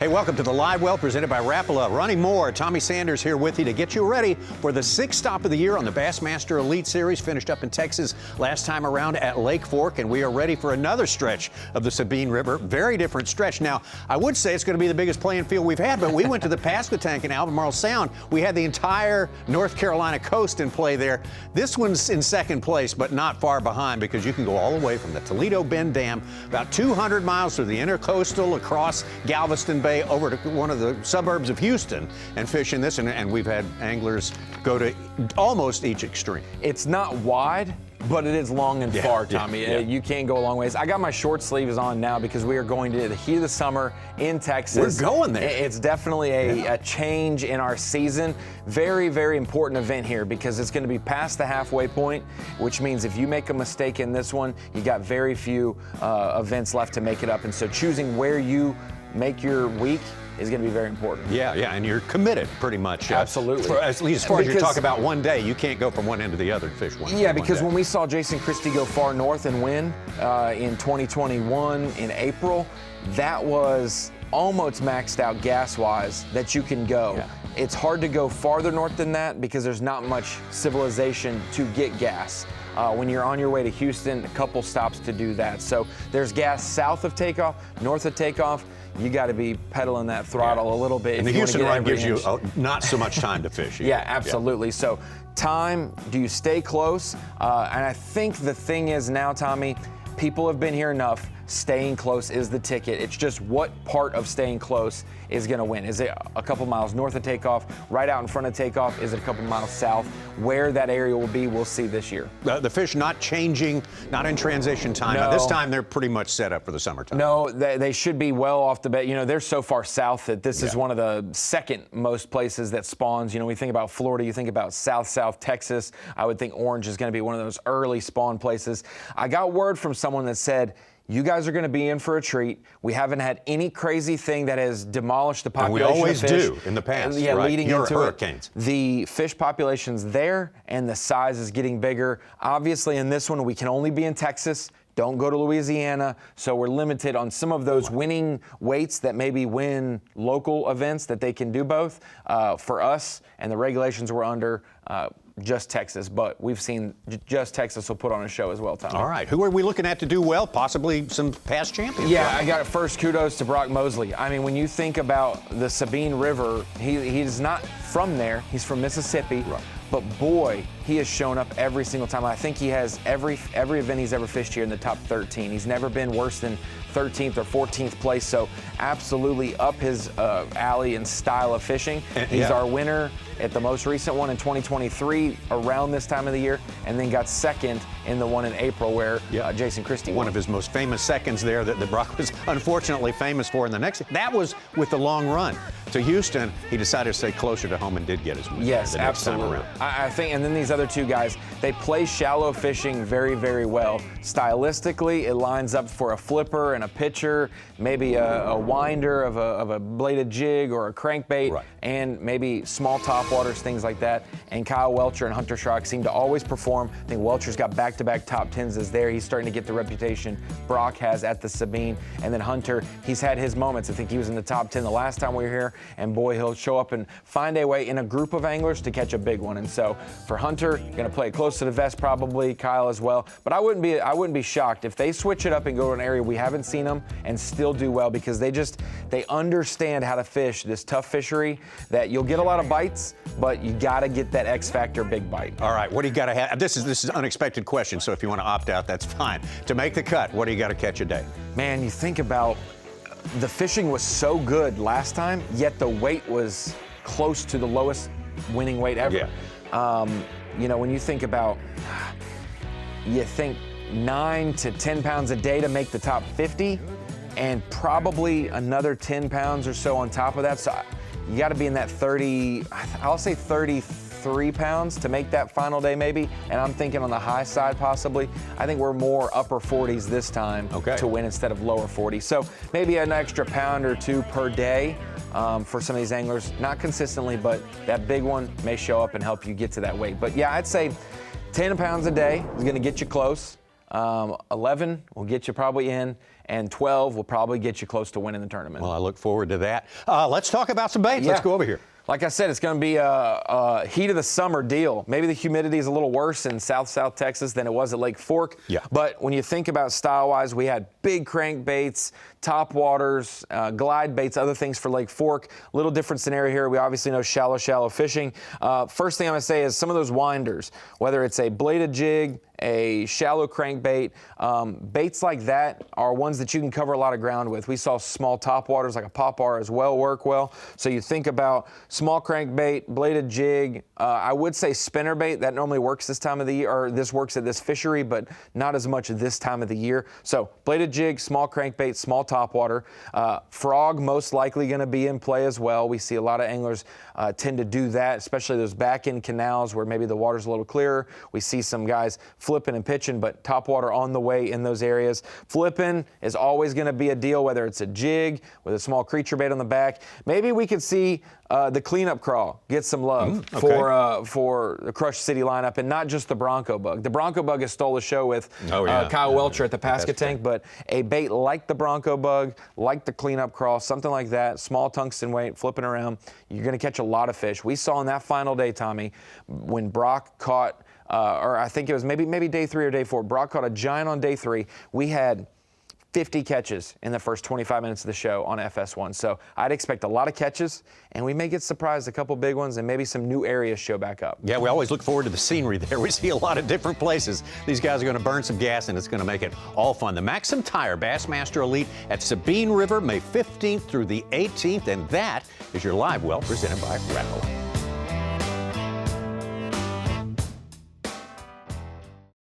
Hey, welcome to the Live Well presented by Rapala. Ronnie Moore, Tommy Sanders here with you to get you ready for the 6th stop of the year on the Bassmaster Elite Series. Finished up in Texas last time around at Lake Fork, and we are ready for another stretch of the Sabine River. Very different stretch. Now, I would say it's going to be the biggest playing field we've had, but we went to the Pasquotank in Albemarle Sound. We had the entire North Carolina coast in play there. This one's in second place, but not far behind because you can go all the way from the Toledo Bend Dam, about 200 miles through the intercoastal, across Galveston Bay, over to one of the suburbs of Houston and fish in this, and we've had anglers go to almost each extreme. It's not wide, but it is long and far, Tommy. You can go a long ways. I got my short sleeves on now because we are going to the heat of the summer in Texas. We're going there. It's definitely a change in our season. Very, very important event here because it's going to be past the halfway point, which means if you make a mistake in this one, you got very few events left to make it up. And so choosing where you make your week is going to be very important. Yeah, and you're committed pretty much. Absolutely. At least as far as you talk about one day, you can't go from one end to the other to fish one. Yeah, because when we saw Jason Christie go far north and win in 2021 in April, that was almost maxed out gas-wise that you can go. Yeah. It's hard to go farther north than that because there's not much civilization to get gas. When you're on your way to Houston, a couple stops to do that. So there's gas south of takeoff, north of takeoff. You got to be pedaling that throttle a little bit. And the Houston run gives you not so much time to fish. Yeah, absolutely. So time, do you stay close? And I think the thing is now, Tommy, people have been here enough. Staying close is the ticket. It's just what part of staying close is going to win. Is it a couple miles north of takeoff, right out in front of takeoff? Is it a couple miles south? Where that area will be, we'll see this year. The fish not changing, not in transition time. No. This time they're pretty much set up for the summertime. No, they should be well off the bat. You know, they're so far south that this is one of the second most places that spawns. You know, we think about Florida, you think about South Texas. I would think Orange is going to be one of those early spawn places. I got word from someone that said, you guys are going to be in for a treat. We haven't had any crazy thing that has demolished the population. And we always of fish. do in the past. Yeah, right? leading Your into hurricanes. The fish population's there, and the size is getting bigger. Obviously, in this one, we can only be in Texas. Don't go to Louisiana, so we're limited on some of those winning weights that maybe win local events that they can do both. For us, and the regulations we're under, just Texas, but we've seen just Texas will put on a show as well, Tom. All right, who are we looking at to do well? Possibly some past champions. Yeah, I got it first. Kudos to Brock Mosley. I mean, when you think about the Sabine River, he's not from there. He's from Mississippi. Right. But boy, he has shown up every single time. I think he has every event he's ever fished here in the top 13. He's never been worse than 13th or 14th place. So absolutely up his alley and style of fishing. He's our winner at the most recent one in 2023 around this time of the year, and then got second in the one in April where Jason Christie won. One of his most famous seconds there that Brock was unfortunately famous for in the next. That was with the long run to Houston. He decided to stay closer to home and did get his win. Yes, the next absolutely. time around. I think, and then these other two guys, they play shallow fishing very, very well. Stylistically, it lines up for a flipper and a pitcher, maybe a winder of a bladed jig or a crankbait, and maybe small topwaters, things like that. And Kyle Welcher and Hunter Schrock seem to always perform. I think Welcher's got back-to-back top 10s is there. He's starting to get the reputation Brock has at the Sabine. And then Hunter, he's had his moments. I think he was in the top 10 the last time we were here, and boy, he'll show up and find a way in a group of anglers to catch a big one. And so for Hunter, going to play it close to the vest probably, Kyle as well. But I wouldn't be shocked if they switch it up and go to an area we haven't seen them and still do well, because they understand how to fish this tough fishery that you'll get a lot of bites, but you got to get that X factor big bite. All right, what do you got to have? This is an unexpected question, so if you want to opt out, that's fine. To make the cut, what do you got to catch a day? Man, you think about the fishing was so good last time, yet the weight was close to the lowest winning weight ever. Yeah. You know, when you think about, you think 9 to 10 pounds a day to make the top 50, and probably another 10 pounds or so on top of that. So you got to be in that 30, I'll say 33 pounds to make that final day maybe. And I'm thinking on the high side possibly. I think we're more upper 40s this time to win instead of lower 40s. So maybe an extra pound or two per day for some of these anglers. Not consistently, but that big one may show up and help you get to that weight. But yeah, I'd say 10 pounds a day is going to get you close. 11 will get you probably in, and 12 will probably get you close to winning the tournament. Well, I look forward to that. Let's talk about some baits. Yeah. Let's go over here. Like I said, it's going to be a heat of the summer deal. Maybe the humidity is a little worse in South Texas than it was at Lake Fork. Yeah. But when you think about style-wise, we had big crankbaits, top waters, glide baits, other things for Lake Fork. A little different scenario here. We obviously know shallow fishing. First thing I'm going to say is some of those winders, whether it's a bladed jig, a shallow crankbait, baits like that are ones that you can cover a lot of ground with. We saw small top waters like a popper as well work well. So you think about small crankbait, bladed jig. I would say spinnerbait. That normally works this time of the year, or this works at this fishery, but not as much this time of the year. So bladed jig, small crankbait, small top water. Frog most likely going to be in play as well. We see a lot of anglers tend to do that, especially those back end canals where maybe the water's a little clearer. We see some guys flipping and pitching, but top water on the way in those areas. Flipping is always going to be a deal, whether it's a jig with a small creature bait on the back. Maybe we could see the cleanup crawl get some love for the Crush City lineup, and not just the Bronco Bug. The Bronco Bug has stole the show with Kyle Welcher at the Pasca Tank, but a bait like the Bronco Bug, like the cleanup crawl, something like that, small tungsten weight, flipping around, you're going to catch a lot of fish. We saw on that final day, Tommy, when Brock caught or I think it was maybe day 3 or day 4. Brock caught a giant on day 3. We had 50 catches in the first 25 minutes of the show on FS1. So I'd expect a lot of catches, and we may get surprised, a couple big ones, and maybe some new areas show back up. Yeah, we always look forward to the scenery there. We see a lot of different places. These guys are going to burn some gas, and it's going to make it all fun. The MAXAM Tire Bassmaster Elite at Sabine River, May 15th through the 18th, and that is your Live Well presented by Rapala.